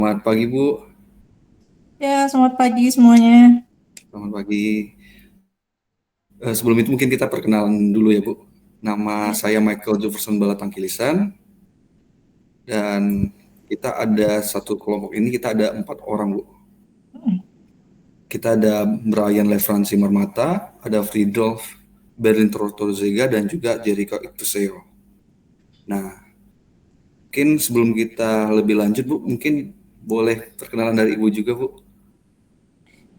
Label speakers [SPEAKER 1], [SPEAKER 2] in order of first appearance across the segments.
[SPEAKER 1] Selamat pagi, Bu.
[SPEAKER 2] Ya, selamat pagi semuanya.
[SPEAKER 1] Selamat pagi. Sebelum itu mungkin kita perkenalan dulu ya, Bu. Nama
[SPEAKER 2] Ya.
[SPEAKER 1] saya Michael Jefferson Balatangkilisan dan kita ada satu kelompok ini, kita ada 4 orang, Bu. Kita ada Brian Lefransi Marmata, ada Friedolf Berlin Tortozega, dan juga Jericho Iktuseo. Nah, mungkin sebelum kita lebih lanjut, Bu, mungkin boleh perkenalan dari Ibu juga, Bu.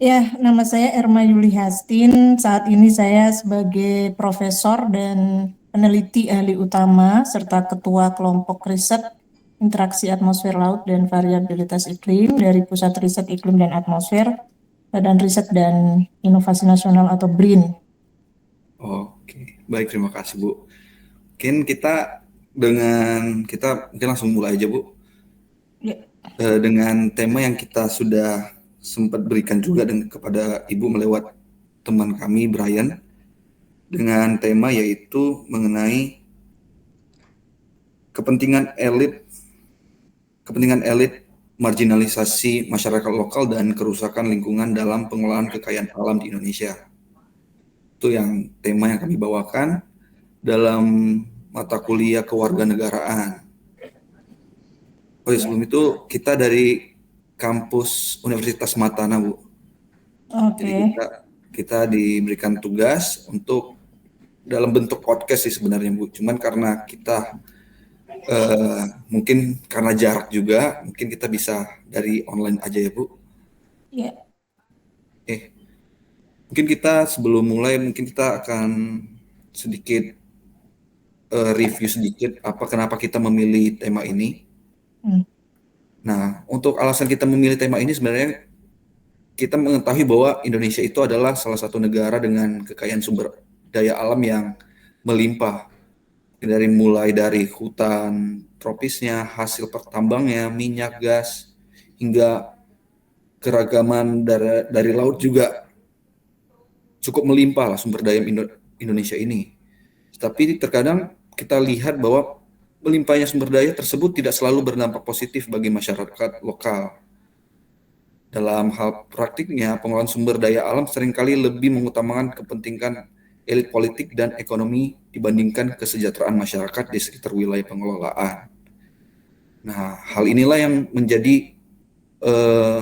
[SPEAKER 2] Ya, nama saya Erma Yuli Hastin. Saat ini saya sebagai profesor dan peneliti ahli utama serta ketua kelompok riset interaksi atmosfer laut dan variabilitas iklim dari Pusat Riset Iklim dan Atmosfer Badan Riset dan Inovasi Nasional atau BRIN.
[SPEAKER 1] Oke, baik, terima kasih, Bu. Mungkin kita mungkin langsung mulai aja, Bu.
[SPEAKER 2] Ya,
[SPEAKER 1] Dengan tema yang kita sudah sempat berikan juga kepada Ibu melewat teman kami Brian, dengan tema yaitu mengenai kepentingan elit kepentingan elit, marginalisasi masyarakat lokal dan kerusakan lingkungan dalam pengelolaan kekayaan alam di Indonesia. Itu yang tema yang kami bawakan dalam mata kuliah kewarganegaraan. Oh ya,
[SPEAKER 2] ya.
[SPEAKER 1] sebelum itu kita dari kampus Universitas Matana, Bu. Jadi
[SPEAKER 2] Oke.
[SPEAKER 1] kita diberikan tugas untuk dalam bentuk podcast sih sebenarnya, Bu. Cuman karena kita mungkin karena jarak juga, mungkin kita bisa dari online aja ya, Bu.
[SPEAKER 2] Ya.
[SPEAKER 1] Eh, Mungkin kita sebelum mulai mungkin kita akan sedikit review sedikit kenapa kita memilih tema ini.
[SPEAKER 2] Hmm.
[SPEAKER 1] Nah, untuk alasan kita memilih tema ini sebenarnya kita mengetahui bahwa Indonesia itu adalah salah satu negara dengan kekayaan sumber daya alam yang melimpah. Mulai dari hutan tropisnya, hasil pertambangnya, minyak, gas, hingga keragaman dari laut juga cukup melimpah lah sumber daya Indonesia ini. Tapi terkadang kita lihat bahwa melimpahnya sumber daya tersebut tidak selalu berdampak positif bagi masyarakat lokal. Dalam hal praktiknya, pengelolaan sumber daya alam seringkali lebih mengutamakan kepentingan elit politik dan ekonomi dibandingkan kesejahteraan masyarakat di sekitar wilayah pengelolaan. Nah, hal inilah yang menjadi eh,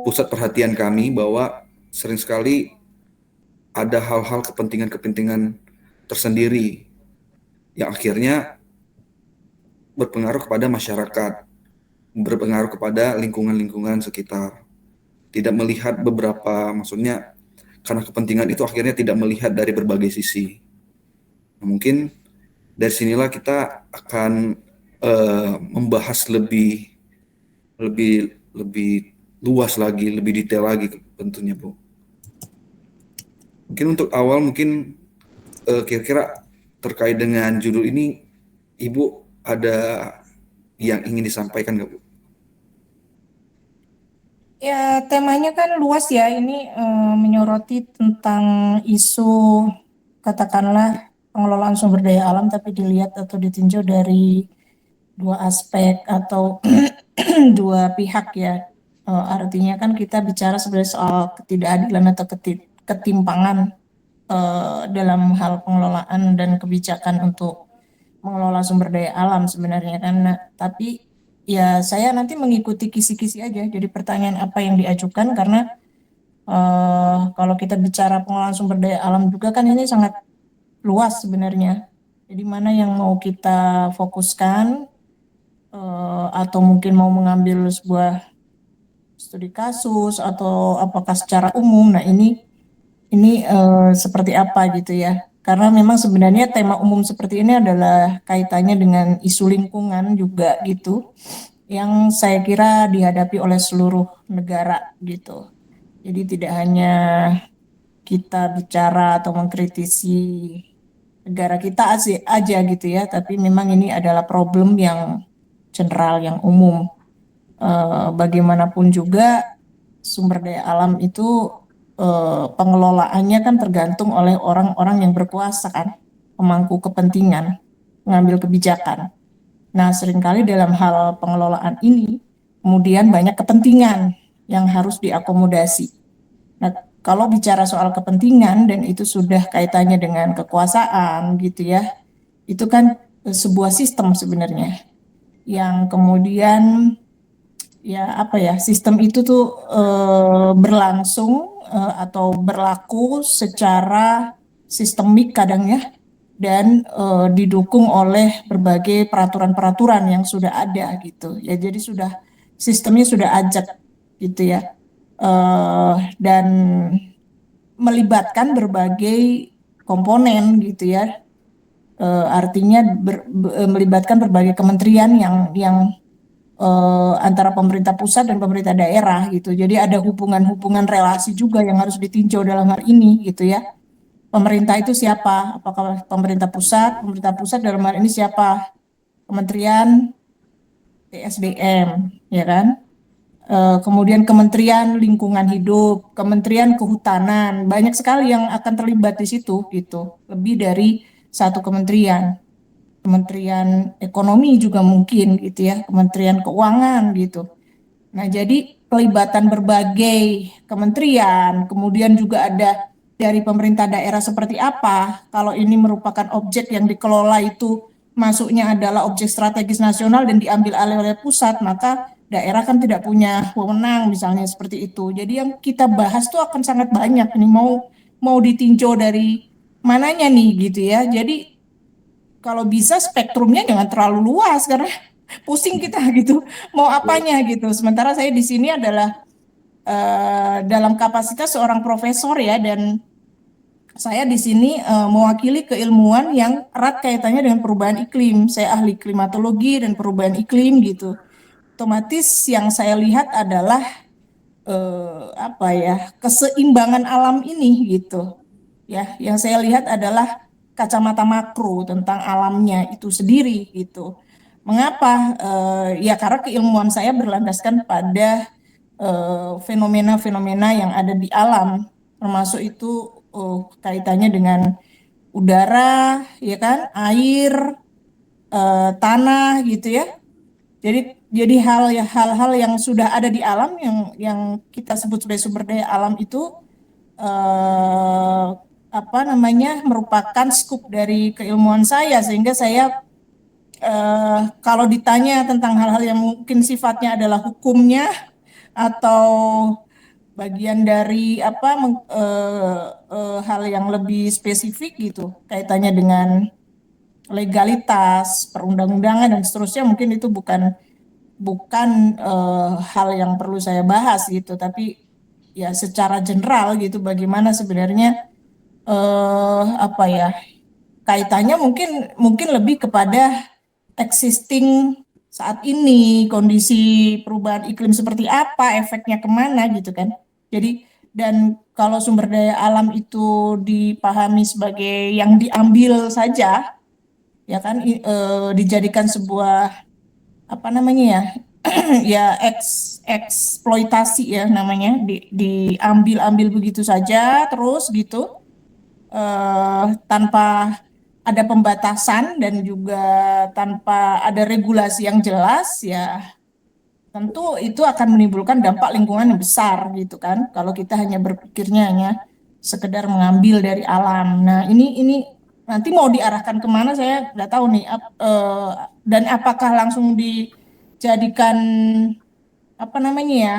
[SPEAKER 1] pusat perhatian kami bahwa sering sekali ada hal-hal kepentingan-kepentingan tersendiri yang akhirnya berpengaruh kepada masyarakat, berpengaruh kepada lingkungan-lingkungan sekitar. Tidak melihat maksudnya karena kepentingan itu akhirnya tidak melihat dari berbagai sisi. Nah, mungkin dari sinilah kita akan membahas lebih lebih lebih luas lagi, lebih detail lagi tentunya, Bu. Mungkin untuk awal mungkin kira-kira terkait dengan judul ini, Ibu ada yang ingin disampaikan nggak, Bu?
[SPEAKER 2] Ya, temanya kan luas ya. Ini menyoroti tentang isu, katakanlah, pengelolaan sumber daya alam, tapi dilihat atau ditinjau dari dua aspek atau dua pihak ya. Artinya kan kita bicara sebenarnya soal ketidakadilan atau ketimpangan dalam hal pengelolaan dan kebijakan untuk mengelola sumber daya alam sebenarnya kan. Nah, tapi ya saya nanti mengikuti kisi-kisi aja. Jadi pertanyaan apa yang diajukan karena kalau kita bicara pengelolaan sumber daya alam juga kan ini sangat luas sebenarnya. Jadi mana yang mau kita fokuskan atau mungkin mau mengambil sebuah studi kasus atau apakah secara umum. Nah, ini seperti apa gitu ya. Karena memang sebenarnya tema umum seperti ini adalah kaitannya dengan isu lingkungan juga gitu, yang saya kira dihadapi oleh seluruh negara gitu. Jadi tidak hanya kita bicara atau mengkritisi negara kita aja gitu ya, tapi memang ini adalah problem yang general, yang umum. Bagaimanapun juga sumber daya alam itu pengelolaannya kan tergantung oleh orang-orang yang berkuasa kan, pemangku kepentingan, mengambil kebijakan. Nah, seringkali dalam hal pengelolaan ini kemudian banyak kepentingan yang harus diakomodasi. Nah, kalau bicara soal kepentingan dan itu sudah kaitannya dengan kekuasaan gitu ya, itu kan sebuah sistem sebenarnya yang kemudian ya apa ya, sistem itu tuh berlangsung atau berlaku secara sistemik kadang ya, dan didukung oleh berbagai peraturan-peraturan yang sudah ada gitu ya, jadi sudah sistemnya sudah ajak gitu ya. Dan melibatkan berbagai komponen gitu ya. Artinya melibatkan berbagai kementerian yang antara pemerintah pusat dan pemerintah daerah gitu. Jadi ada hubungan-hubungan relasi juga yang harus ditinjau dalam hal ini gitu ya. Pemerintah itu siapa? Apakah pemerintah pusat? Pemerintah pusat dalam hal ini siapa? Kementerian PSDM, ya kan? Kemudian Kementerian Lingkungan Hidup, Kementerian Kehutanan, banyak sekali yang akan terlibat di situ gitu. Lebih dari satu kementerian. Kementerian Ekonomi juga mungkin gitu ya, Kementerian Keuangan gitu. Nah, jadi pelibatan berbagai kementerian, kemudian juga ada dari pemerintah daerah seperti apa. Kalau ini merupakan objek yang dikelola itu masuknya adalah objek strategis nasional dan diambil alih oleh pusat, maka daerah kan tidak punya wewenang misalnya seperti itu. Jadi yang kita bahas tuh akan sangat banyak nih, mau ditinjau dari mananya nih gitu ya. Jadi kalau bisa spektrumnya jangan terlalu luas karena pusing kita gitu mau apanya gitu. Sementara saya di sini adalah dalam kapasitas seorang profesor ya, dan saya di sini mewakili keilmuan yang erat kaitannya dengan perubahan iklim. Saya ahli klimatologi dan perubahan iklim gitu. Otomatis yang saya lihat adalah apa ya, keseimbangan alam ini gitu. Ya, yang saya lihat adalah kacamata makro tentang alamnya itu sendiri gitu. Mengapa? Ya karena keilmuan saya berlandaskan pada fenomena-fenomena yang ada di alam, termasuk itu kaitannya dengan udara, ya kan, air, tanah gitu ya. Jadi hal-hal yang sudah ada di alam yang kita sebut sebagai sumber daya alam itu eh, apa namanya, merupakan skup dari keilmuan saya, sehingga saya kalau ditanya tentang hal-hal yang mungkin sifatnya adalah hukumnya atau bagian dari apa hal yang lebih spesifik gitu kaitannya dengan legalitas perundang-undangan dan seterusnya, mungkin itu bukan bukan hal yang perlu saya bahas gitu, tapi ya secara general gitu bagaimana sebenarnya apa ya, kaitannya mungkin mungkin lebih kepada existing saat ini, kondisi perubahan iklim seperti apa, efeknya kemana gitu kan. Jadi dan kalau sumber daya alam itu dipahami sebagai yang diambil saja, ya kan, dijadikan sebuah apa namanya ya, ya eksploitasi ya namanya, diambil-ambil begitu saja terus gitu, tanpa ada pembatasan dan juga tanpa ada regulasi yang jelas, ya tentu itu akan menimbulkan dampak lingkungan yang besar gitu kan. Kalau kita hanya berpikirnya hanya sekedar mengambil dari alam. Nah ini nanti mau diarahkan kemana saya nggak tahu nih. Dan apakah langsung dijadikan apa namanya ya,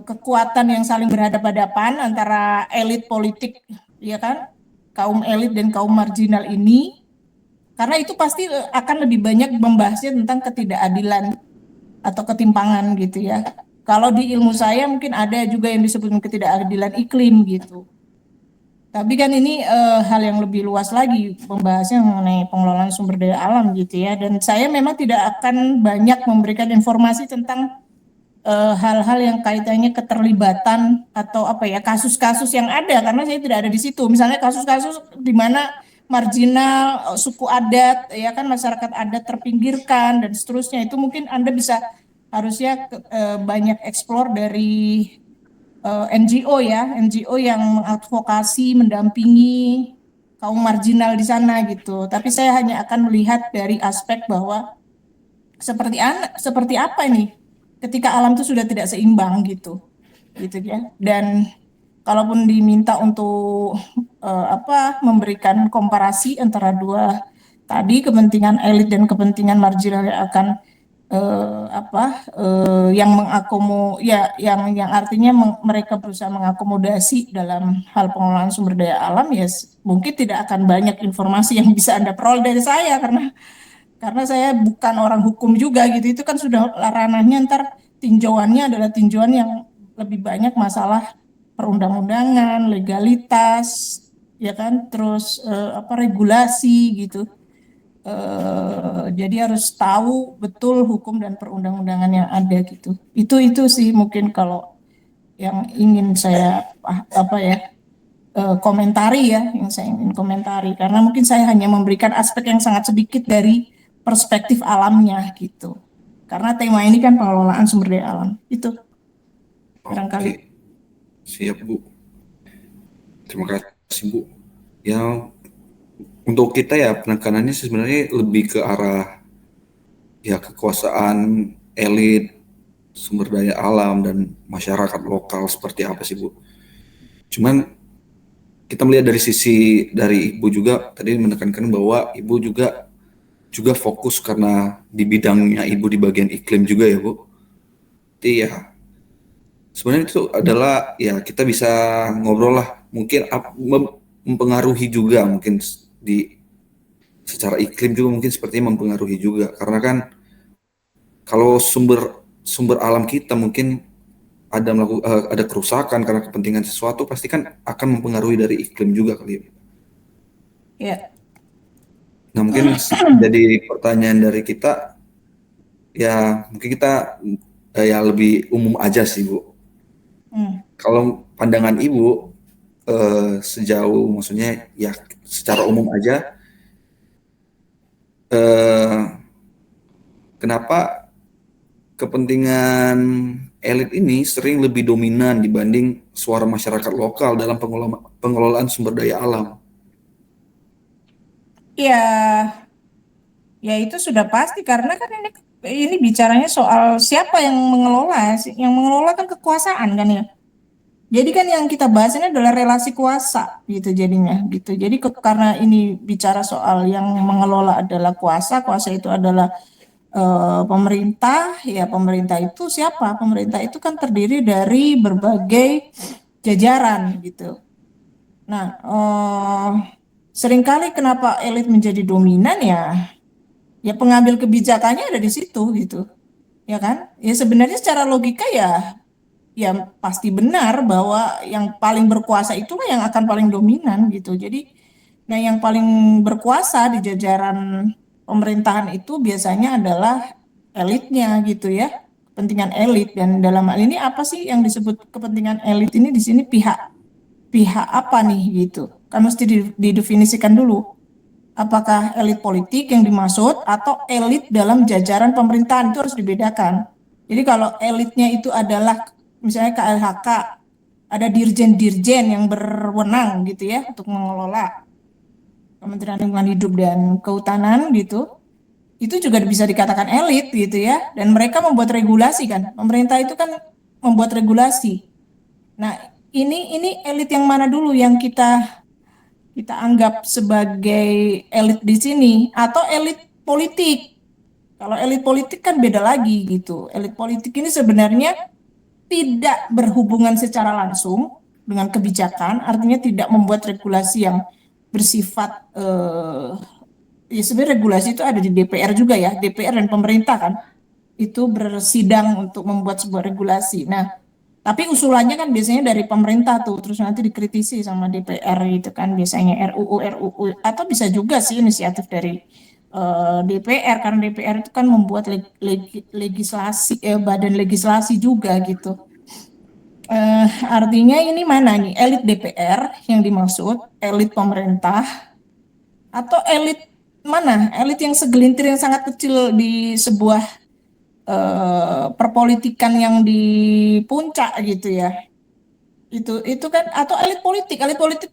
[SPEAKER 2] kekuatan yang saling berhadapan-hadapan antara elit politik, ya kan, kaum elit dan kaum marginal ini, karena itu pasti akan lebih banyak membahasnya tentang ketidakadilan atau ketimpangan gitu ya. Kalau di ilmu saya mungkin ada juga yang disebut ketidakadilan iklim gitu. Tapi kan ini hal yang lebih luas lagi pembahasnya mengenai pengelolaan sumber daya alam gitu ya. Dan saya memang tidak akan banyak memberikan informasi tentang hal-hal yang kaitannya keterlibatan atau apa ya, kasus-kasus yang ada karena saya tidak ada di situ. Misalnya kasus-kasus di mana marginal, suku adat ya kan, masyarakat adat terpinggirkan dan seterusnya, itu mungkin Anda bisa harusnya banyak eksplor dari NGO ya, NGO yang mengadvokasi, mendampingi kaum marginal di sana gitu. Tapi saya hanya akan melihat dari aspek bahwa seperti apa ini ketika alam itu sudah tidak seimbang gitu, gitu ya. Dan kalaupun diminta untuk memberikan komparasi antara dua tadi, kepentingan elit dan kepentingan marginal yang akan yang yang artinya mereka berusaha mengakomodasi dalam hal pengelolaan sumber daya alam, ya mungkin tidak akan banyak informasi yang bisa Anda peroleh dari saya, karena saya bukan orang hukum juga gitu. Itu kan sudah ranahnya, ntar tinjauannya adalah tinjauan yang lebih banyak masalah perundang-undangan, legalitas, ya kan, terus regulasi gitu. Jadi harus tahu betul hukum dan perundang-undangan yang ada gitu. Itu sih mungkin kalau yang ingin saya komentari ya, yang saya ingin komentari, karena mungkin saya hanya memberikan aspek yang sangat sedikit dari perspektif alamnya gitu. Karena tema ini kan pengelolaan sumber daya alam. Itu barangkali.
[SPEAKER 1] Oke, siap Bu. Terima kasih Bu. Ya, untuk kita ya penekanannya sebenarnya lebih ke arah ya kekuasaan elit, sumber daya alam dan masyarakat lokal seperti apa sih Bu? Cuman kita melihat dari sisi dari Ibu juga tadi menekankan bahwa Ibu juga fokus karena di bidangnya Ibu di bagian iklim juga ya Bu. Jadi ya sebenarnya itu adalah ya kita bisa ngobrol lah mungkin mempengaruhi juga mungkin di secara iklim juga mungkin sepertinya mempengaruhi juga karena kan kalau sumber sumber alam kita mungkin ada kerusakan karena kepentingan sesuatu pasti kan akan mempengaruhi dari iklim juga kali ya.
[SPEAKER 2] Ya.
[SPEAKER 1] Nah mungkin jadi pertanyaan dari kita ya mungkin kita ya lebih umum aja sih Bu.
[SPEAKER 2] Hmm.
[SPEAKER 1] Kalau pandangan Ibu sejauh maksudnya ya secara umum aja eh, kenapa kepentingan elit ini sering lebih dominan dibanding suara masyarakat lokal dalam pengelolaan sumber daya alam.
[SPEAKER 2] Ya, ya itu sudah pasti karena kan ini bicaranya soal siapa yang mengelola. Yang mengelola kan kekuasaan kan ya. Jadi kan yang kita bahas ini adalah relasi kuasa gitu jadinya gitu. Jadi karena ini bicara soal yang mengelola adalah kuasa, kuasa itu adalah pemerintah, ya pemerintah itu siapa? Pemerintah itu kan terdiri dari berbagai jajaran gitu. Nah, seringkali kenapa elit menjadi dominan ya pengambil kebijakannya ada di situ gitu, ya kan? Ya sebenarnya secara logika ya pasti benar bahwa yang paling berkuasa itulah yang akan paling dominan gitu. Jadi, nah yang paling berkuasa di jajaran pemerintahan itu biasanya adalah elitnya gitu ya, kepentingan elit. Dan dalam hal ini apa sih yang disebut kepentingan elit ini di sini, pihak pihak apa nih gitu? Kan mesti didefinisikan dulu. Apakah elit politik yang dimaksud atau elit dalam jajaran pemerintahan, itu harus dibedakan. Jadi kalau elitnya itu adalah misalnya KLHK, ada dirjen-dirjen yang berwenang gitu ya untuk mengelola Kementerian Lingkungan Hidup dan Kehutanan gitu, itu juga bisa dikatakan elit gitu ya. Dan mereka membuat regulasi kan, pemerintah itu kan membuat regulasi. Nah, ini elit yang mana dulu yang kita kita anggap sebagai elit di sini, atau elit politik? Kalau elit politik kan beda lagi gitu. Elit politik ini sebenarnya tidak berhubungan secara langsung dengan kebijakan, artinya tidak membuat regulasi yang bersifat ya sebenarnya regulasi itu ada di DPR juga ya, DPR dan pemerintah kan itu bersidang untuk membuat sebuah regulasi. Nah, tapi usulannya kan biasanya dari pemerintah tuh, terus nanti dikritisi sama DPR gitu kan, biasanya RUU atau bisa juga sih inisiatif dari DPR, karena DPR itu kan membuat legislasi, badan legislasi juga gitu. Artinya ini mana nih, elit DPR yang dimaksud, elit pemerintah, atau elit mana? Elit yang segelintir yang sangat kecil di sebuah perpolitikan yang di puncak gitu ya. Itu kan, atau elit politik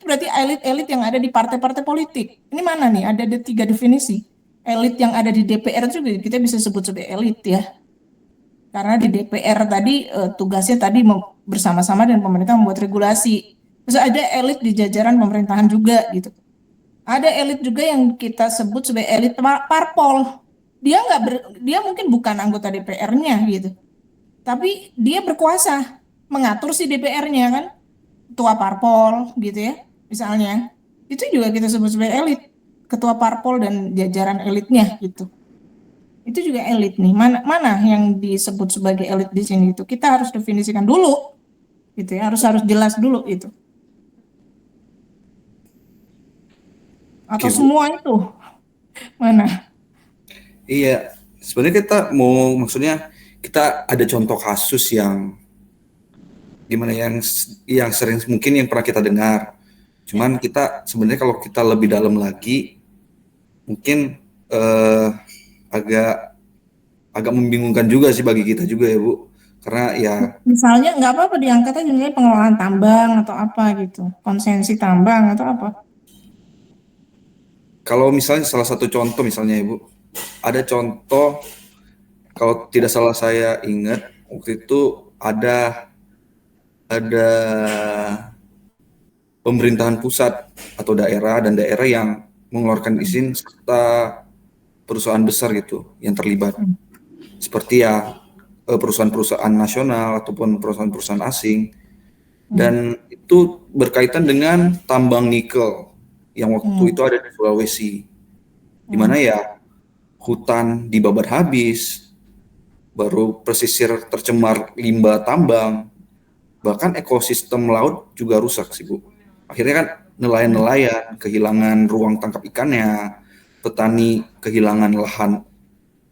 [SPEAKER 2] berarti elit-elit yang ada di partai-partai politik. Ini mana nih, ada tiga definisi. Elit yang ada di DPR juga kita bisa sebut sebagai elit ya, Karena di DPR tadi tugasnya tadi bersama-sama dengan pemerintah membuat regulasi. Terus ada elit di jajaran pemerintahan juga gitu. Ada elit juga yang kita sebut sebagai elit parpol. Dia mungkin bukan anggota DPR-nya gitu, tapi dia berkuasa mengatur si DPR-nya kan, ketua parpol gitu ya, misalnya. Itu juga kita sebut sebagai elit, ketua parpol dan jajaran elitnya gitu. Itu juga elit nih. Mana mana yang disebut sebagai elit di sini itu kita harus definisikan dulu gitu ya, harus harus jelas dulu itu. Atau
[SPEAKER 1] Oke Bu.
[SPEAKER 2] semua itu mana?
[SPEAKER 1] Iya, sebenarnya kita mau maksudnya kita ada contoh kasus yang gimana yang sering mungkin yang pernah kita dengar. Cuman kita sebenarnya kalau kita lebih dalam lagi mungkin agak agak membingungkan juga sih bagi kita juga ya Bu. Karena ya
[SPEAKER 2] Misalnya nggak apa-apa diangkat aja misalnya pengelolaan tambang atau apa gitu, konsensi tambang atau apa.
[SPEAKER 1] kalau misalnya salah satu contoh misalnya Ibu, ada contoh kalau tidak salah saya ingat waktu itu ada pemerintahan pusat atau daerah dan daerah yang mengeluarkan izin serta perusahaan besar gitu yang terlibat.
[SPEAKER 2] Hmm.
[SPEAKER 1] Seperti ya perusahaan-perusahaan nasional ataupun perusahaan-perusahaan asing
[SPEAKER 2] Hmm.
[SPEAKER 1] dan itu berkaitan dengan tambang nikel yang waktu
[SPEAKER 2] Hmm.
[SPEAKER 1] itu ada di Sulawesi, di
[SPEAKER 2] Hmm.
[SPEAKER 1] mana ya hutan dibabat habis, baru pesisir tercemar limbah tambang, bahkan ekosistem laut juga rusak sih Bu. Akhirnya kan nelayan-nelayan kehilangan ruang tangkap ikannya, petani kehilangan lahan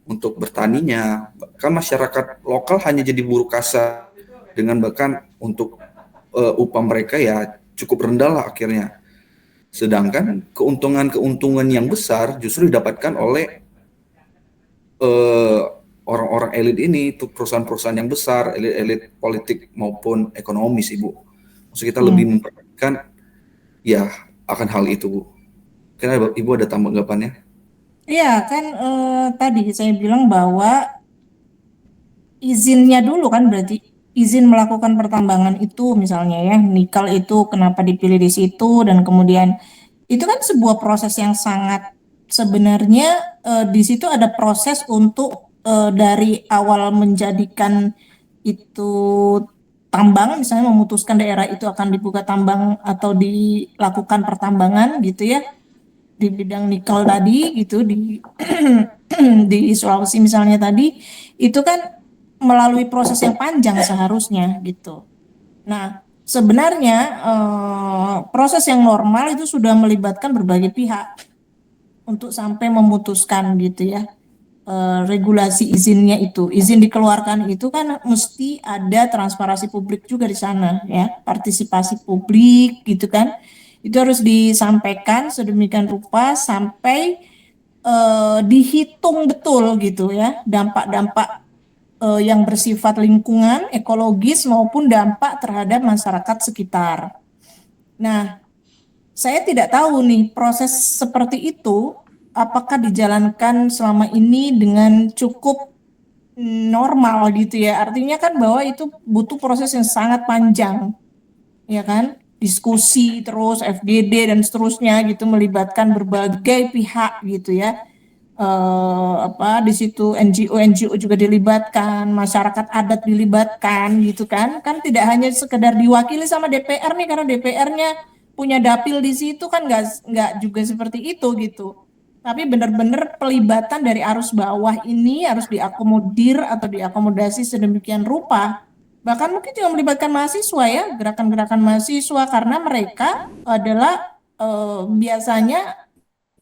[SPEAKER 1] untuk bertaninya, bahkan masyarakat lokal hanya jadi buruh kasa dengan bahkan untuk upah mereka ya cukup rendah lah akhirnya. Sedangkan keuntungan-keuntungan yang besar justru didapatkan oleh eh, orang-orang elit ini, tuh perusahaan-perusahaan yang besar, elit-elit politik maupun ekonomis, Ibu. Maksud kita lebih
[SPEAKER 2] Hmm.
[SPEAKER 1] memperhatikan ya akan hal itu, Bu. Kira Ibu ada tanggapannya?
[SPEAKER 2] Iya kan tadi saya bilang bahwa izinnya dulu kan berarti izin melakukan pertambangan itu misalnya ya nikel itu kenapa dipilih di situ dan kemudian itu kan sebuah proses yang sangat sebenarnya di situ ada proses untuk dari awal menjadikan itu tambang misalnya memutuskan daerah itu akan dibuka tambang atau dilakukan pertambangan gitu ya di bidang nikel tadi gitu di di Sulawesi misalnya tadi itu kan melalui proses yang panjang seharusnya gitu. Nah, sebenarnya proses yang normal itu sudah melibatkan berbagai pihak untuk sampai memutuskan gitu ya. Regulasi izinnya itu, izin dikeluarkan itu kan mesti ada transparansi publik juga di sana ya, partisipasi publik gitu kan. Itu harus disampaikan sedemikian rupa sampai dihitung betul gitu ya, dampak-dampak yang bersifat lingkungan, ekologis maupun dampak terhadap masyarakat sekitar. Nah, saya tidak tahu nih proses seperti itu apakah dijalankan selama ini dengan cukup normal gitu ya. Artinya kan bahwa itu butuh proses yang sangat panjang, ya kan? Diskusi terus FGD dan seterusnya gitu melibatkan berbagai pihak gitu ya apa di situ NGO juga dilibatkan, masyarakat adat dilibatkan gitu kan tidak hanya sekedar diwakili sama DPR nih karena DPR-nya punya dapil di situ kan nggak juga seperti itu gitu. Tapi benar-benar pelibatan dari arus bawah ini harus diakomodir atau diakomodasi sedemikian rupa. Bahkan mungkin juga melibatkan mahasiswa ya, gerakan-gerakan mahasiswa karena mereka adalah biasanya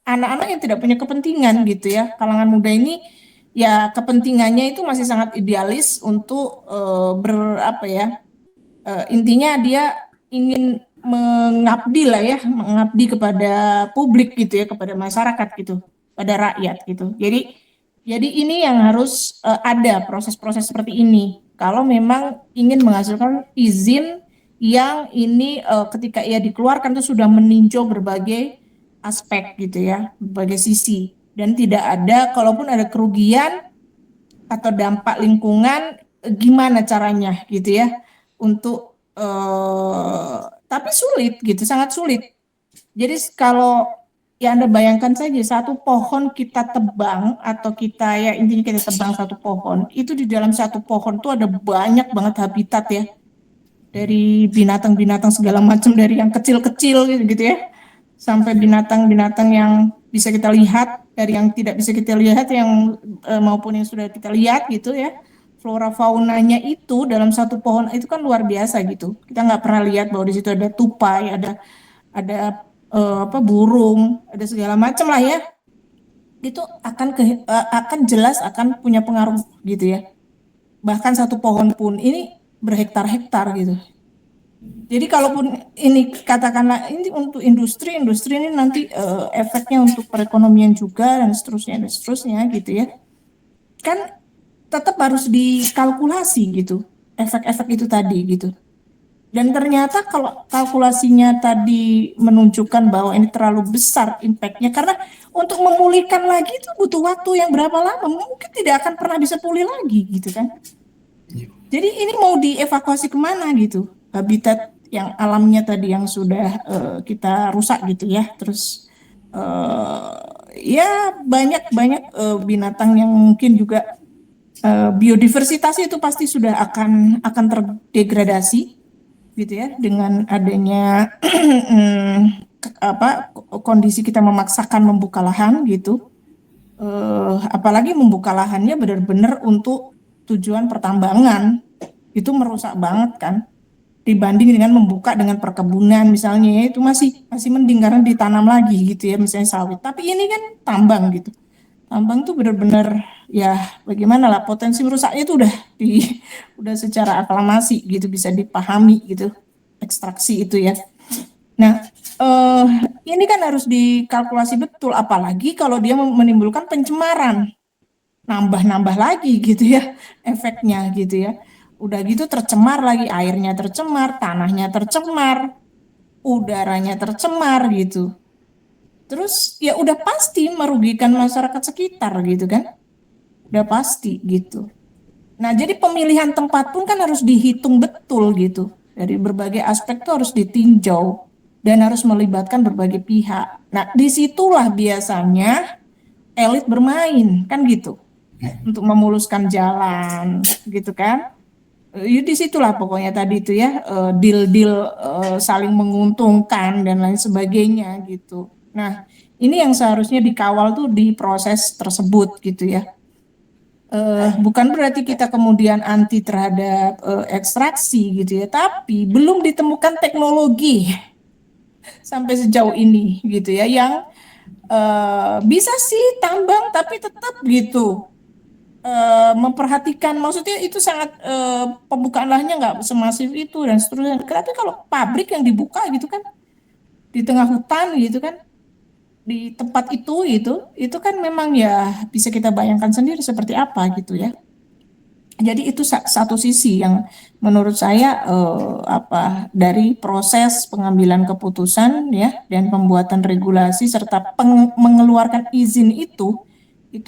[SPEAKER 2] anak-anak yang tidak punya kepentingan gitu ya. Kalangan muda ini ya kepentingannya itu masih sangat idealis untuk apa ya? Intinya dia ingin mengabdi lah ya, mengabdi kepada publik gitu ya, kepada masyarakat gitu, pada rakyat gitu. Jadi ini yang harus ada proses-proses seperti ini. Kalau memang ingin menghasilkan izin yang ini ketika ia dikeluarkan itu sudah meninjau berbagai aspek gitu ya, berbagai sisi dan tidak ada kalaupun ada kerugian atau dampak lingkungan gimana caranya gitu ya untuk tapi sulit gitu, sangat sulit. Jadi kalau ya Anda bayangkan saja satu pohon kita tebang atau kita ya intinya kita tebang satu pohon, itu di dalam satu pohon tuh ada banyak banget habitat ya dari binatang-binatang segala macam dari yang kecil-kecil gitu ya sampai binatang-binatang yang bisa kita lihat dari yang tidak bisa kita lihat yang maupun yang sudah kita lihat gitu ya flora faunanya itu dalam satu pohon itu kan luar biasa gitu kita nggak pernah lihat bahwa di situ ada tupai ada apa burung ada segala macam lah ya itu akan jelas akan punya pengaruh gitu ya bahkan satu pohon pun ini berhektar-hektar gitu. Jadi kalaupun ini katakanlah ini untuk industri ini nanti efeknya untuk perekonomian juga dan seterusnya gitu ya. Kan tetap harus dikalkulasi gitu efek-efek itu tadi gitu. Dan ternyata kalau kalkulasinya tadi menunjukkan bahwa ini terlalu besar impactnya karena untuk memulihkan lagi itu butuh waktu yang berapa lama mungkin tidak akan pernah bisa pulih lagi gitu kan. Jadi ini mau dievakuasi kemana gitu? Habitat yang alamnya tadi yang sudah kita rusak gitu ya. Terus ya banyak binatang yang mungkin juga biodiversitas itu pasti sudah akan terdegradasi gitu ya dengan adanya apa kondisi kita memaksakan membuka lahan gitu. Apalagi membuka lahannya benar-benar untuk tujuan pertambangan itu merusak banget kan dibanding dengan membuka dengan perkebunan misalnya ya, itu masih masih mending karena ditanam lagi gitu ya misalnya sawit tapi ini kan tambang gitu tambang tuh benar-benar ya bagaimana lah potensi merusaknya itu udah udah secara aklamasi gitu bisa dipahami gitu ekstraksi itu ya nah eh, ini kan harus dikalkulasi betul apalagi kalau dia menimbulkan pencemaran nambah-nambah lagi gitu ya efeknya gitu ya. Udah gitu tercemar lagi, airnya tercemar, tanahnya tercemar, udaranya tercemar gitu. Terus ya udah pasti merugikan masyarakat sekitar gitu kan. Udah pasti gitu. Nah, jadi pemilihan tempat pun kan harus dihitung betul gitu. Dari berbagai aspek tuh harus ditinjau dan harus melibatkan berbagai pihak. Nah, disitulah biasanya elit bermain kan gitu untuk memuluskan jalan gitu kan. Ya disitulah pokoknya tadi itu ya deal-deal saling menguntungkan dan lain sebagainya gitu. Nah ini yang seharusnya dikawal tuh di proses tersebut gitu ya. Bukan berarti kita kemudian anti terhadap ekstraksi gitu ya, tapi belum ditemukan teknologi sampai sejauh ini gitu ya yang bisa sih tambang tapi tetap gitu memperhatikan maksudnya itu sangat pembukaan lahannya nggak semasif itu dan seterusnya tapi kalau pabrik yang dibuka gitu kan di tengah hutan gitu kan di tempat itu kan memang ya bisa kita bayangkan sendiri seperti apa gitu ya jadi itu satu sisi yang menurut saya apa dari proses pengambilan keputusan ya dan pembuatan regulasi serta mengeluarkan izin itu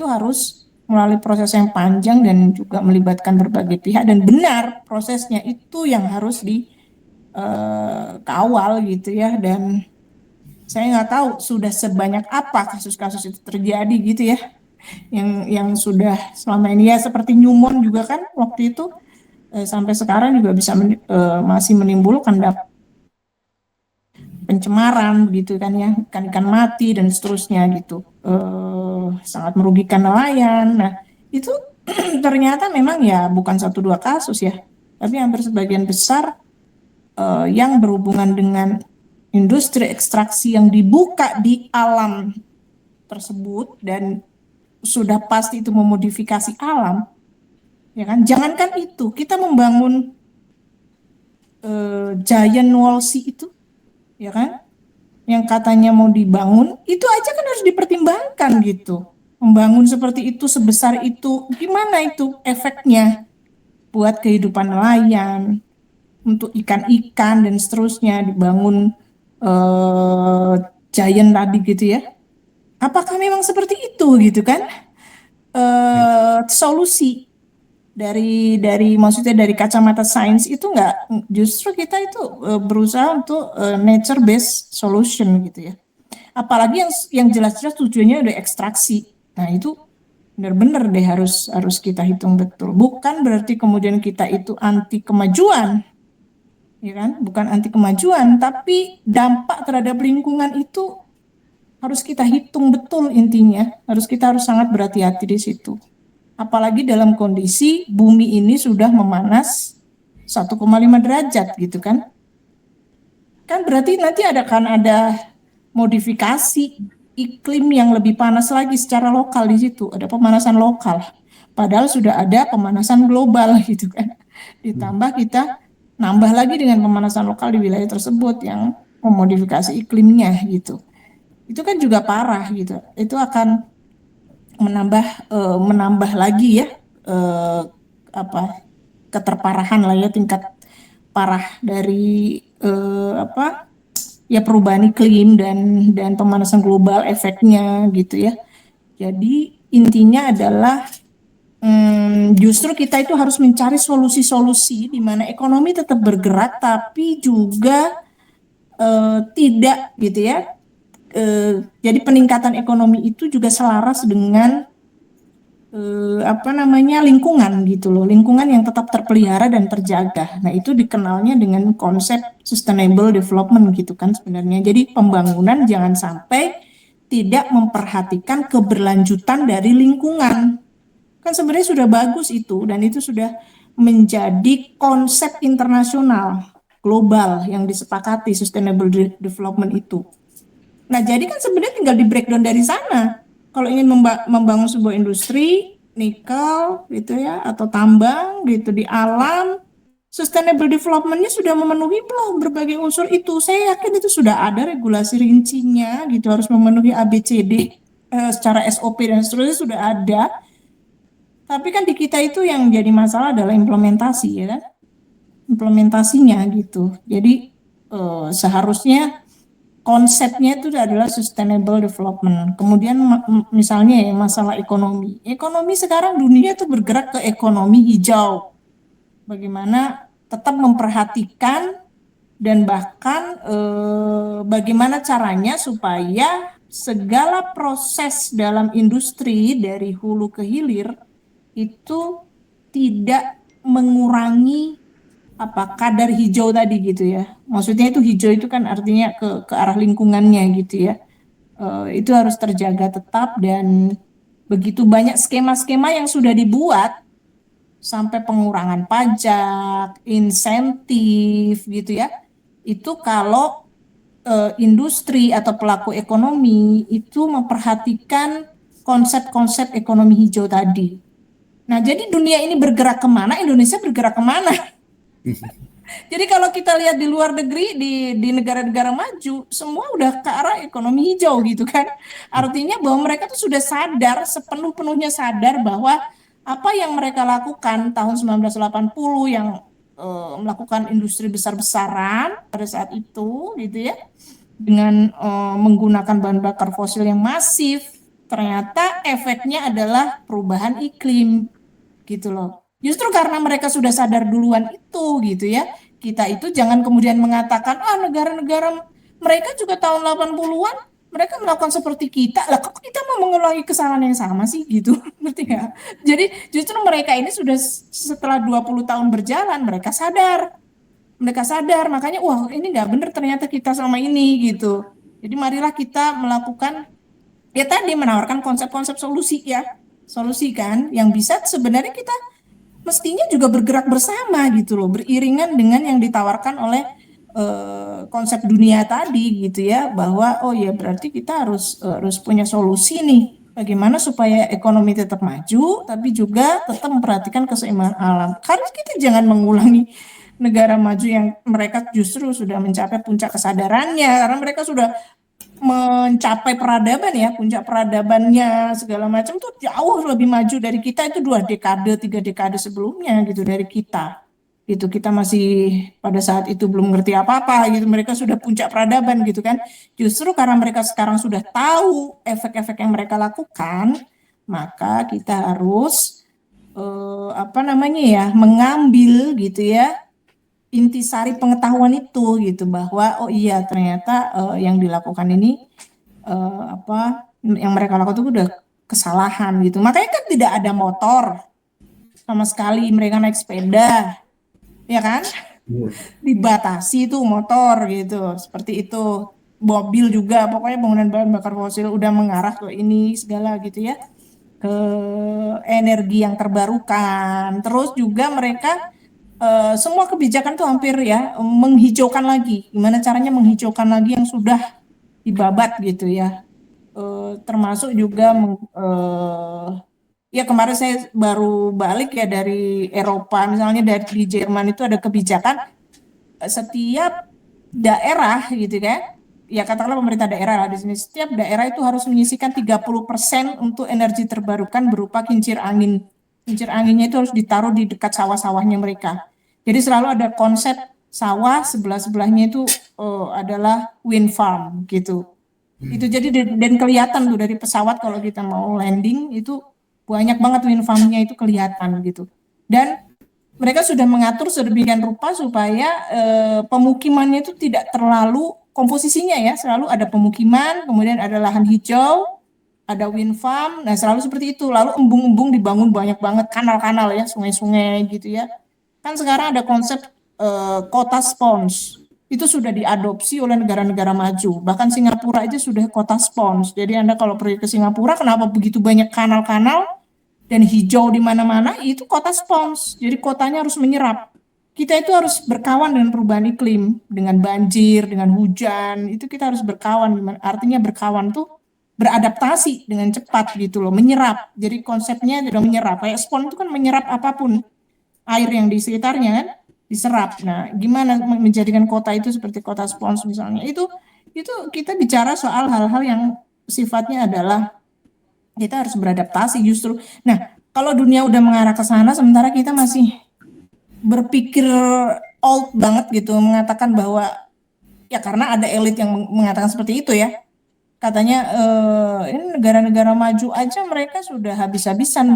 [SPEAKER 2] harus melalui proses yang panjang dan juga melibatkan berbagai pihak dan benar prosesnya itu yang harus dikawal gitu ya dan saya nggak tahu sudah sebanyak apa kasus-kasus itu terjadi gitu ya yang sudah selama ini ya seperti Newmont juga kan waktu itu sampai sekarang juga bisa masih menimbulkan pencemaran gitu kan ya ikan-ikan mati dan seterusnya gitu sangat merugikan nelayan. Nah itu ternyata memang ya bukan satu dua kasus ya tapi hampir sebagian besar yang berhubungan dengan industri ekstraksi yang dibuka di alam tersebut dan sudah pasti itu memodifikasi alam ya kan jangankan itu kita membangun giant wall sea itu ya kan yang katanya mau dibangun itu aja kan harus dipertimbangkan gitu membangun seperti itu sebesar itu gimana itu efeknya buat kehidupan nelayan untuk ikan-ikan dan seterusnya dibangun eh, giant tadi gitu ya apakah memang seperti itu gitu kan solusi maksudnya dari kacamata sains itu nggak, justru kita itu berusaha untuk nature based solution gitu ya. Apalagi yang jelas-jelas tujuannya udah ekstraksi. Nah, itu benar-benar deh harus kita hitung betul. Bukan berarti kemudian kita itu anti kemajuan, ya kan? Bukan anti kemajuan, tapi dampak terhadap lingkungan itu harus kita hitung betul intinya. Kita harus sangat berhati-hati di situ. Apalagi dalam kondisi bumi ini sudah memanas 1,5 derajat gitu kan. Kan berarti nanti akan ada modifikasi iklim yang lebih panas lagi secara lokal di situ. Ada pemanasan lokal. Padahal sudah ada pemanasan global gitu kan. Ditambah kita nambah lagi dengan pemanasan lokal di wilayah tersebut yang memodifikasi iklimnya gitu. Itu kan juga parah gitu. Itu akan menambah lagi ya apa keterparahan lah ya, tingkat parah dari ya perubahan iklim dan pemanasan global efeknya gitu ya. Jadi intinya adalah justru kita itu harus mencari solusi-solusi di mana ekonomi tetap bergerak tapi juga tidak gitu ya. Jadi peningkatan ekonomi itu juga selaras dengan lingkungan gitu loh, lingkungan yang tetap terpelihara dan terjaga. Nah, itu dikenalnya dengan konsep sustainable development gitu kan sebenarnya. Jadi pembangunan jangan sampai tidak memperhatikan keberlanjutan dari lingkungan. Kan sebenarnya sudah bagus itu, dan itu sudah menjadi konsep internasional global yang disepakati sustainable development itu. Nah, jadi kan sebenarnya tinggal di breakdown dari sana. Kalau ingin membangun sebuah industri nikel gitu ya, atau tambang gitu di alam, sustainable development-nya sudah memenuhi belum berbagai unsur itu. Saya yakin itu sudah ada regulasi rincinya gitu, harus memenuhi ABCD secara SOP dan seterusnya sudah ada. Tapi kan di kita itu yang jadi masalah adalah implementasi ya kan? Implementasinya gitu. Jadi seharusnya konsepnya itu adalah sustainable development. Kemudian misalnya ya masalah ekonomi. Ekonomi sekarang dunia itu bergerak ke ekonomi hijau. Bagaimana tetap memperhatikan dan bahkan bagaimana caranya supaya segala proses dalam industri dari hulu ke hilir itu tidak mengurangi kadar hijau tadi gitu ya. Maksudnya itu hijau itu kan artinya ke arah lingkungannya gitu ya. Itu harus terjaga tetap, dan begitu banyak skema-skema yang sudah dibuat sampai pengurangan pajak, insentif gitu ya. Itu kalau industri atau pelaku ekonomi itu memperhatikan konsep-konsep ekonomi hijau tadi. Nah, jadi dunia ini bergerak kemana, Indonesia bergerak kemana? Jadi kalau kita lihat di luar negeri, di negara-negara maju, semua udah ke arah ekonomi hijau gitu kan. Artinya bahwa mereka tuh sudah sadar, sepenuh-penuhnya sadar bahwa apa yang mereka lakukan tahun 1980 yang melakukan industri besar-besaran pada saat itu gitu ya, dengan menggunakan bahan bakar fosil yang masif, ternyata efeknya adalah perubahan iklim gitu loh. Justru karena mereka sudah sadar duluan itu gitu ya. Kita itu jangan kemudian mengatakan negara-negara mereka juga tahun 80-an mereka melakukan seperti kita. Lah kok kita mau mengulangi kesalahan yang sama sih gitu. Ngerti nggak? Jadi justru mereka ini sudah setelah 20 tahun berjalan mereka sadar. Mereka sadar, makanya wah ini nggak benar ternyata kita sama ini gitu. Jadi marilah kita melakukan ya tadi menawarkan konsep-konsep solusi ya. Solusi kan yang bisa sebenarnya kita mestinya juga bergerak bersama gitu loh, beriringan dengan yang ditawarkan oleh konsep dunia tadi gitu ya, bahwa oh ya berarti kita harus punya solusi nih bagaimana supaya ekonomi tetap maju tapi juga tetap memperhatikan keseimbangan alam. Karena kita jangan mengulangi negara maju yang mereka justru sudah mencapai puncak kesadarannya karena mereka sudah mencapai peradaban ya, puncak peradabannya segala macam tuh jauh lebih maju dari kita, itu 2 dekade 3 dekade sebelumnya gitu dari kita. Itu kita masih pada saat itu belum ngerti apa-apa gitu, mereka sudah puncak peradaban gitu kan. Justru karena mereka sekarang sudah tahu efek-efek yang mereka lakukan, maka kita harus apa namanya ya, mengambil gitu ya intisari pengetahuan itu gitu, bahwa oh iya ternyata yang dilakukan ini apa yang mereka lakukan itu udah kesalahan gitu. Makanya kan tidak ada motor sama sekali, mereka naik sepeda, ya kan?
[SPEAKER 1] Iya.
[SPEAKER 2] Dibatasi tuh motor gitu, seperti itu. Mobil juga, pokoknya penggunaan bahan bakar fosil udah mengarah ke ini segala gitu ya, ke energi yang terbarukan. Terus juga mereka semua kebijakan tuh hampir ya menghijaukan lagi. Gimana caranya menghijaukan lagi yang sudah dibabat gitu ya. Termasuk juga ya kemarin saya baru balik ya dari Eropa, misalnya dari di Jerman itu ada kebijakan setiap daerah gitu kan, ya katakanlah pemerintah daerah lah di sini, setiap daerah itu harus menyisihkan 30% untuk energi terbarukan berupa kincir angin. Kincir anginnya itu harus ditaruh di dekat sawah-sawahnya mereka. Jadi selalu ada konsep sawah, sebelah-sebelahnya itu adalah wind farm gitu. Itu jadi dan kelihatan tuh dari pesawat kalau kita mau landing itu banyak banget wind farm-nya itu kelihatan gitu. Dan mereka sudah mengatur sedemikian rupa supaya pemukimannya itu tidak terlalu komposisinya ya, selalu ada pemukiman, kemudian ada lahan hijau, ada wind farm, nah selalu seperti itu. Lalu embung-embung dibangun banyak banget, kanal-kanal ya, sungai-sungai gitu ya. Kan sekarang ada konsep kota spons. Itu sudah diadopsi oleh negara-negara maju. Bahkan Singapura itu sudah kota spons. Jadi Anda kalau pergi ke Singapura, kenapa begitu banyak kanal-kanal dan hijau di mana-mana? Itu kota spons. Jadi kotanya harus menyerap. Kita itu harus berkawan dengan perubahan iklim, dengan banjir, dengan hujan. Itu kita harus berkawan. Artinya berkawan tuh beradaptasi dengan cepat gitu loh, menyerap. Jadi konsepnya sudah menyerap. Kayak spons itu kan menyerap apapun air yang di sekitarnya kan diserap. Nah, gimana menjadikan kota itu seperti kota spons misalnya? Itu kita bicara soal hal-hal yang sifatnya adalah kita harus beradaptasi justru. Nah, kalau dunia udah mengarah ke sana sementara kita masih berpikir old banget gitu mengatakan bahwa ya karena ada elit yang mengatakan seperti itu ya. Katanya ini negara-negara maju aja mereka sudah habis-habisan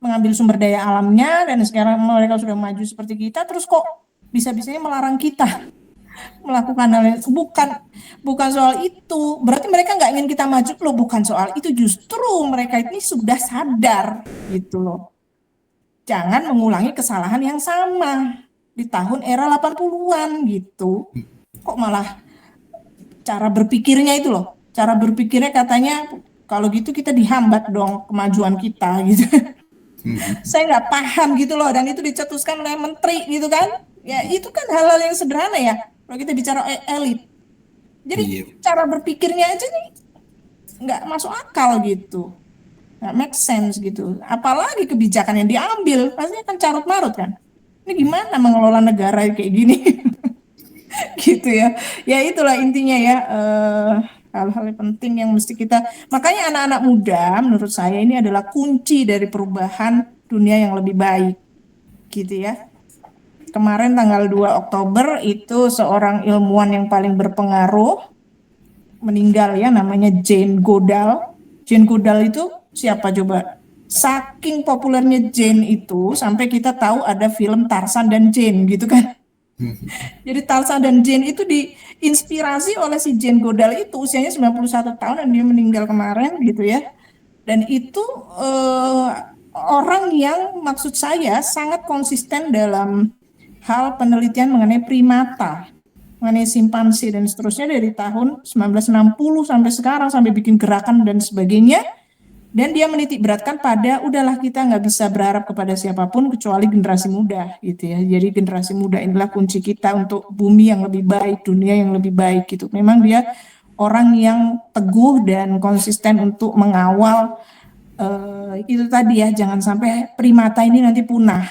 [SPEAKER 2] mengambil sumber daya alamnya dan sekarang mereka sudah maju seperti kita, terus kok bisa-bisanya melarang kita melakukan hal yang bukan soal itu. Berarti mereka nggak ingin kita maju loh, bukan soal itu. Justru mereka ini sudah sadar gitu loh. Jangan mengulangi kesalahan yang sama di tahun era 80-an gitu. Kok malah cara berpikirnya itu loh. Cara berpikirnya katanya kalau gitu kita dihambat dong kemajuan kita gitu. Saya nggak paham gitu loh, dan itu dicetuskan oleh menteri gitu kan. Ya itu kan hal-hal yang sederhana ya. Kalau kita bicara elit. Jadi
[SPEAKER 1] Iya.
[SPEAKER 2] cara berpikirnya aja nih nggak masuk akal gitu. Nggak make sense gitu. Apalagi kebijakan yang diambil, pasti akan carut marut kan. Ini gimana mengelola negara kayak gini? Gitu ya. Ya itulah intinya ya, hal-hal yang penting yang mesti kita, makanya anak-anak muda menurut saya ini adalah kunci dari perubahan dunia yang lebih baik gitu ya. Kemarin tanggal 2 Oktober itu seorang ilmuwan yang paling berpengaruh meninggal ya, namanya Jane Goodall. Jane Goodall itu siapa coba? Saking populernya Jane itu sampai kita tahu ada film Tarzan dan Jane gitu kan. Jadi Tarzan dan Jane itu diinspirasi oleh si Jane Goodall, itu usianya 91 tahun dan dia meninggal kemarin gitu ya. Dan itu eh, orang yang maksud saya sangat konsisten dalam hal penelitian mengenai primata, mengenai simpanse dan seterusnya dari tahun 1960 sampai sekarang, sampai bikin gerakan dan sebagainya. Dan dia menitik beratkan pada udahlah kita nggak bisa berharap kepada siapapun kecuali generasi muda gitu ya. Jadi generasi muda inilah kunci kita untuk bumi yang lebih baik, dunia yang lebih baik gitu. Memang dia orang yang teguh dan konsisten untuk mengawal itu tadi ya, jangan sampai primata ini nanti punah,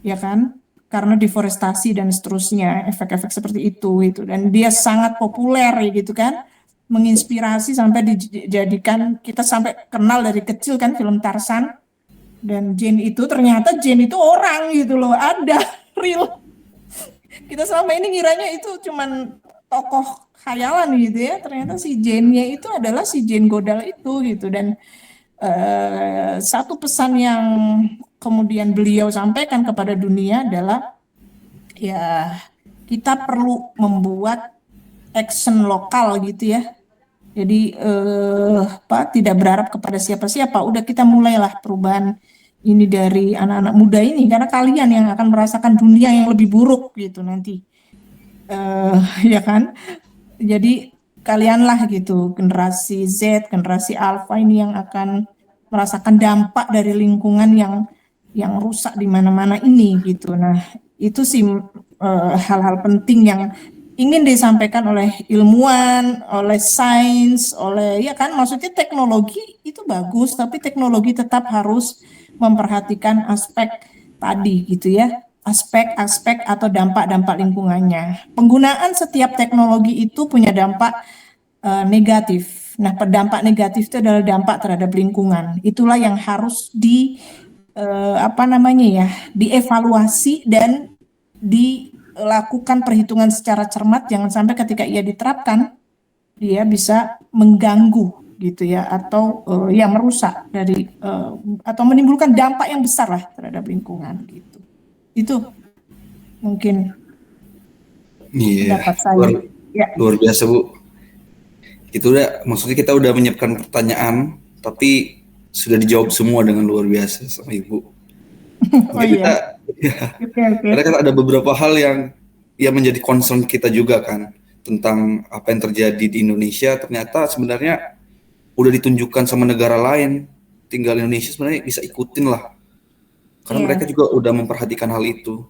[SPEAKER 2] ya kan? Karena deforestasi dan seterusnya, efek-efek seperti itu gitu. Dan dia sangat populer ya gitu kan, menginspirasi sampai dijadikan kita sampai kenal dari kecil kan film Tarzan. Dan Jane itu ternyata Jane itu orang gitu loh, ada real. Kita selama ini ngiranya itu cuman tokoh khayalan gitu ya, ternyata si Jane-nya itu adalah si Jane Goodall itu gitu. Dan Satu pesan yang kemudian beliau sampaikan kepada dunia adalah ya kita perlu membuat action lokal gitu ya. Jadi tidak berharap kepada siapa-siapa. Udah kita mulailah perubahan ini dari anak-anak muda ini karena kalian yang akan merasakan dunia yang lebih buruk gitu nanti. Ya kan? Jadi kalianlah gitu generasi Z, generasi Alpha ini yang akan merasakan dampak dari lingkungan yang rusak di mana-mana ini gitu. Nah, itu sih hal-hal penting yang ingin disampaikan oleh ilmuwan, oleh sains, oleh ya kan maksudnya teknologi itu bagus, tapi teknologi tetap harus memperhatikan aspek tadi gitu ya, aspek-aspek atau dampak-dampak lingkungannya. Penggunaan setiap teknologi itu punya dampak negatif. Nah, dampak negatif itu adalah dampak terhadap lingkungan. Itulah yang harus dievaluasi dan dilakukan perhitungan secara cermat. Jangan sampai ketika ia diterapkan, dia bisa mengganggu gitu ya, atau ya merusak atau menimbulkan dampak yang besar lah terhadap lingkungan gitu. Itu mungkin
[SPEAKER 1] Iya,
[SPEAKER 2] pendapat saya.
[SPEAKER 1] luar,
[SPEAKER 2] Ya,
[SPEAKER 1] luar biasa Bu. Itu maksudnya kita udah menyiapkan pertanyaan, tapi sudah dijawab semua dengan luar biasa sama Ibu.
[SPEAKER 2] oh
[SPEAKER 1] Mungkin
[SPEAKER 2] iya,
[SPEAKER 1] kita,
[SPEAKER 2] oke oke.
[SPEAKER 1] karena kan ada beberapa hal yang menjadi concern kita juga kan tentang apa yang terjadi di Indonesia. Ternyata sebenarnya udah ditunjukkan sama negara lain. Tinggal Indonesia sebenarnya bisa ikutin lah, karena mereka
[SPEAKER 2] Iya,
[SPEAKER 1] juga udah memperhatikan hal itu.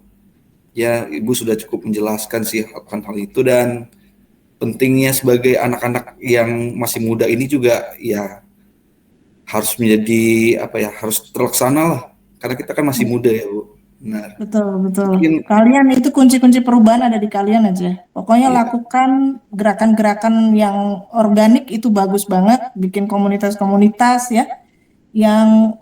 [SPEAKER 1] Ya, Ibu sudah cukup menjelaskan sih akan hal itu, dan pentingnya sebagai anak-anak yang masih muda ini juga ya harus menjadi apa ya, harus terlaksana lah, karena kita kan masih muda ya Bu. Benar.
[SPEAKER 2] betul betul.
[SPEAKER 1] Mungkin
[SPEAKER 2] Kalian itu kunci-kunci perubahan ada di kalian aja. Pokoknya
[SPEAKER 1] ya,
[SPEAKER 2] lakukan gerakan-gerakan yang organik itu bagus banget. Bikin komunitas-komunitas ya, yang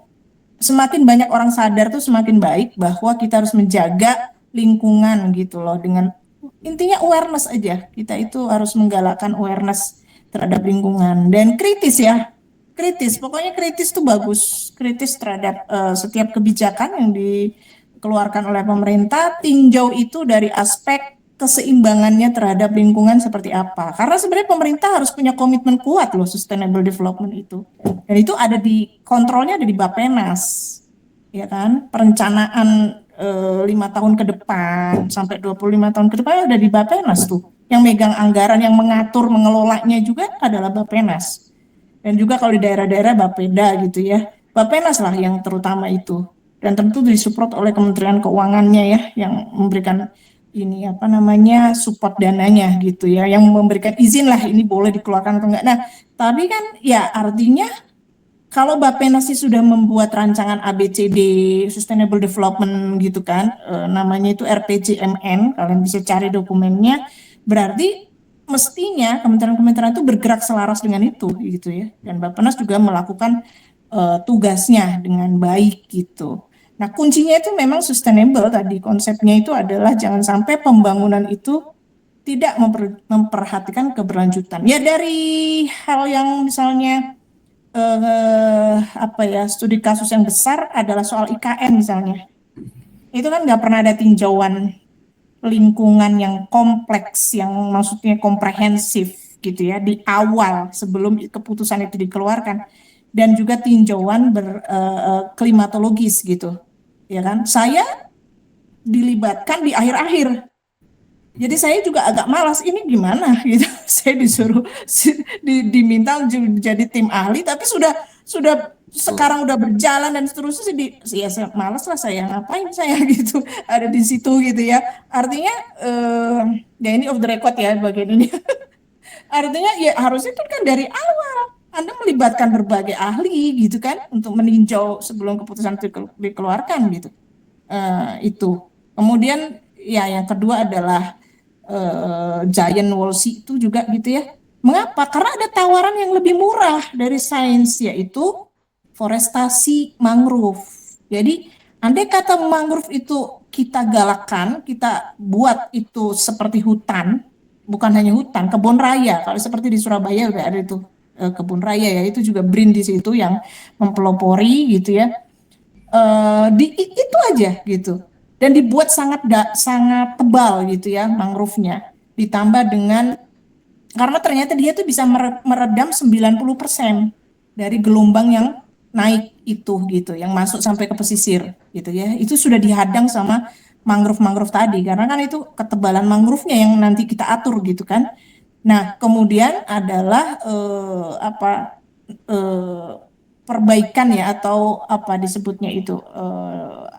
[SPEAKER 2] semakin banyak orang sadar tuh semakin baik bahwa kita harus menjaga lingkungan gitu loh, dengan intinya awareness aja. Kita itu harus menggalakkan awareness terhadap lingkungan dan kritis ya. Kritis, pokoknya kritis tuh bagus. Kritis terhadap setiap kebijakan yang dikeluarkan oleh pemerintah, tinjau itu dari aspek keseimbangannya terhadap lingkungan seperti apa. Karena sebenarnya pemerintah harus punya komitmen kuat loh sustainable development itu. Dan itu ada di kontrolnya, ada di Bappenas, ya kan? Perencanaan 5 tahun ke depan sampai 25 tahun ke depan ada di Bappenas tuh. Yang megang anggaran, yang mengatur, mengelolanya juga adalah Bappenas. Dan juga kalau di daerah-daerah Bapeda gitu ya. Bappenas lah yang terutama itu. Dan tentu disupport oleh Kementerian Keuangannya ya, yang memberikan ini apa namanya support dananya gitu ya, yang memberikan izin lah ini boleh dikeluarkan atau enggak. Nah, tapi kan ya artinya kalau Bappenas sudah membuat rancangan ABCD Sustainable Development gitu kan, namanya itu RPJMN, kalian bisa cari dokumennya, berarti mestinya kementerian-kementerian itu bergerak selaras dengan itu gitu ya. Dan Bappenas juga melakukan tugasnya dengan baik gitu. Nah, kuncinya itu memang sustainable tadi, konsepnya itu adalah jangan sampai pembangunan itu tidak memperhatikan keberlanjutan. Ya dari hal yang misalnya studi kasus yang besar adalah soal IKN misalnya. Itu kan nggak pernah ada tinjauan lingkungan yang kompleks, yang maksudnya komprehensif gitu ya di awal sebelum keputusan itu dikeluarkan, dan juga tinjauan klimatologis gitu, ya kan? Saya dilibatkan di akhir-akhir. Jadi saya juga agak malas ini gimana gitu. Saya disuruh diminta jadi tim ahli, tapi sudah sekarang udah berjalan dan seterusnya ya saya malas lah, saya ngapain saya gitu ada di situ gitu ya. Artinya ya ini off the record ya bagian ini. Artinya ya harusnya kan dari awal Anda melibatkan berbagai ahli gitu kan untuk meninjau sebelum keputusan itu dikeluarkan gitu. Itu. Kemudian ya yang kedua adalah Giant Wall Street itu juga gitu ya. Mengapa? Karena ada tawaran yang lebih murah dari sains, yaitu forestasi mangrove. Jadi andai kata mangrove itu kita galakkan, kita buat itu seperti hutan, bukan hanya hutan, kebun raya. Kalau seperti di Surabaya udah ada itu. kebun raya ya, itu juga BRIN di situ yang mempelopori gitu ya. Itu aja gitu. Dan dibuat sangat tebal gitu ya mangrove-nya. Ditambah dengan karena ternyata dia tuh bisa meredam 90% dari gelombang yang naik itu gitu, yang masuk sampai ke pesisir gitu ya. Itu sudah dihadang sama mangrove-mangrove tadi karena kan itu ketebalan mangrove-nya yang nanti kita atur gitu kan. Nah, kemudian adalah eh, perbaikan ya atau apa disebutnya itu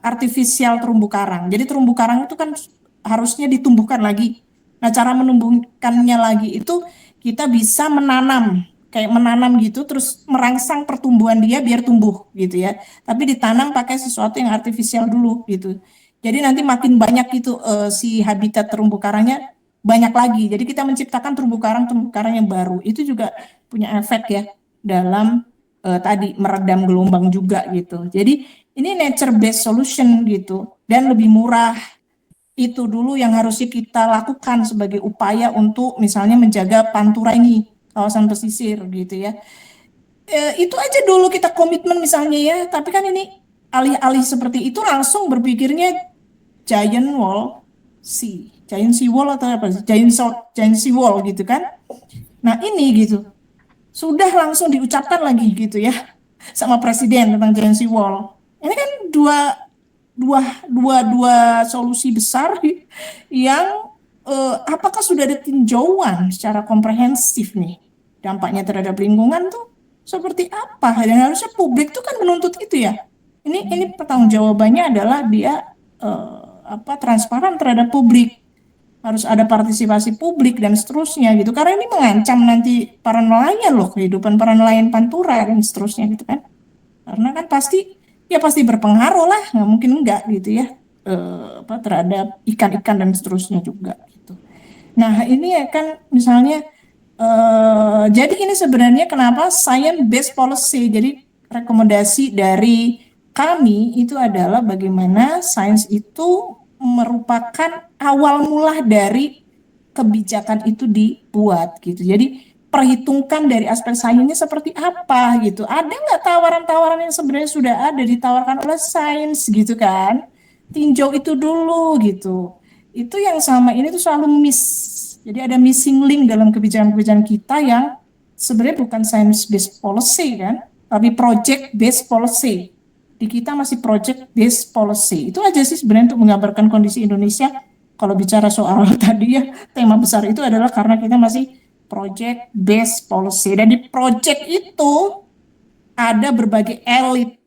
[SPEAKER 2] artifisial terumbu karang. Jadi terumbu karang itu kan harusnya ditumbuhkan lagi. Nah, cara menumbuhkannya lagi itu kita bisa menanam kayak menanam gitu terus merangsang pertumbuhan dia biar tumbuh gitu ya. Tapi ditanam pakai sesuatu yang artifisial dulu gitu. Jadi nanti makin banyak itu si habitat terumbu karangnya banyak lagi. Jadi kita menciptakan terumbu karang yang baru. Itu juga punya efek ya dalam tadi meredam gelombang juga gitu. Jadi ini nature based solution gitu dan lebih murah. Itu dulu yang harusnya kita lakukan sebagai upaya untuk misalnya menjaga pantura ini kawasan pesisir gitu ya. Itu aja dulu kita komitmen misalnya ya. Tapi kan ini alih-alih seperti itu langsung berpikirnya giant wall giant sea wall atau apa? Giant sea wall gitu kan. Nah ini gitu sudah langsung diucapkan lagi gitu ya sama presiden tentang giant sea wall. Ini kan dua dua dua solusi besar yang apakah sudah ada tinjauan secara komprehensif nih dampaknya terhadap lingkungan tuh seperti apa? Dan harusnya publik tuh kan menuntut itu ya. Ini pertanggungjawabannya adalah dia transparan terhadap publik, harus ada partisipasi publik dan seterusnya gitu karena ini mengancam nanti para nelayan loh, kehidupan para nelayan pantura dan seterusnya gitu kan, karena kan pasti berpengaruh lah, nggak mungkin enggak gitu ya, terhadap ikan-ikan dan seterusnya juga gitu. Nah ini ya kan misalnya jadi ini sebenarnya kenapa science based policy, jadi rekomendasi dari kami itu adalah bagaimana sains itu merupakan awal mula dari kebijakan itu dibuat gitu. Jadi perhitungkan dari aspek sainsnya seperti apa gitu. Ada nggak tawaran-tawaran yang sebenarnya sudah ada ditawarkan oleh sains gitu kan? Tinjau itu dulu gitu. Itu yang sama ini tuh selalu miss. Jadi ada missing link dalam kebijakan-kebijakan kita yang sebenarnya bukan science based policy kan, tapi project based policy. Di kita masih project based policy. Itu aja sih sebenarnya untuk menggambarkan kondisi Indonesia. Kalau bicara soal tadi ya, tema besar itu adalah karena kita masih project based policy. Dan di project itu ada berbagai elit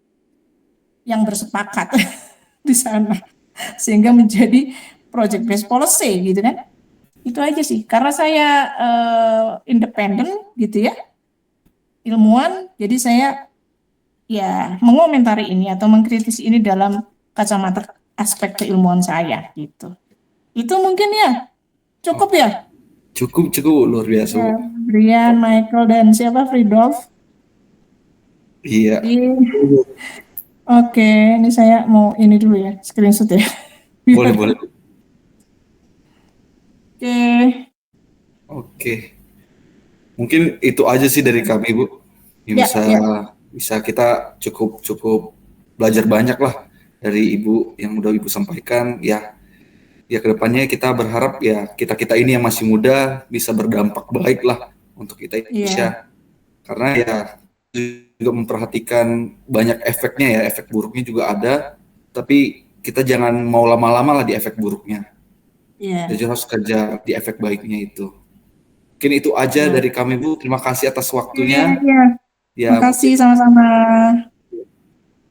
[SPEAKER 2] yang bersepakat di sana. Sehingga menjadi project based policy gitu kan. Itu aja sih. Karena saya independen gitu ya, ilmuwan, jadi saya ya mengomentari ini atau mengkritisi ini dalam kacamata aspek keilmuan saya gitu. Itu mungkin ya
[SPEAKER 1] Oh,
[SPEAKER 2] cukup ya.
[SPEAKER 1] cukup cukup luar biasa
[SPEAKER 2] Ya,
[SPEAKER 1] Bu.
[SPEAKER 2] Brian, Michael dan siapa Fridolf.
[SPEAKER 1] Iya,
[SPEAKER 2] Jadi oke, ini saya mau ini dulu ya, screenshot ya.
[SPEAKER 1] boleh boleh.
[SPEAKER 2] Oke,
[SPEAKER 1] Oke, mungkin itu aja sih dari kami Bu. Yang
[SPEAKER 2] ya,
[SPEAKER 1] bisa
[SPEAKER 2] ya,
[SPEAKER 1] bisa kita cukup cukup belajar banyak lah dari Ibu yang udah Ibu sampaikan. Ya kedepannya kita berharap ya kita ini yang masih muda bisa berdampak baik lah untuk kita
[SPEAKER 2] iya,
[SPEAKER 1] Indonesia. Karena ya juga memperhatikan banyak efeknya ya, efek buruknya juga ada. Tapi kita jangan mau lama-lama lah di efek buruknya. Jadi
[SPEAKER 2] iya,
[SPEAKER 1] harus kerja di efek baiknya itu. Mungkin itu aja
[SPEAKER 2] betul.
[SPEAKER 1] dari kami Bu. Terima kasih atas
[SPEAKER 2] Iya,
[SPEAKER 1] waktunya.
[SPEAKER 2] iya.
[SPEAKER 1] Ya
[SPEAKER 2] Makasih
[SPEAKER 1] mungkin,
[SPEAKER 2] sama-sama.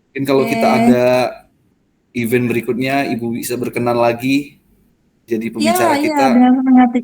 [SPEAKER 1] mungkin kalau kita ada
[SPEAKER 2] Oke.
[SPEAKER 1] event berikutnya, Ibu bisa berkenan lagi jadi
[SPEAKER 2] Iya,
[SPEAKER 1] pembicara
[SPEAKER 2] iya,
[SPEAKER 1] kita.
[SPEAKER 2] dengan senang hati.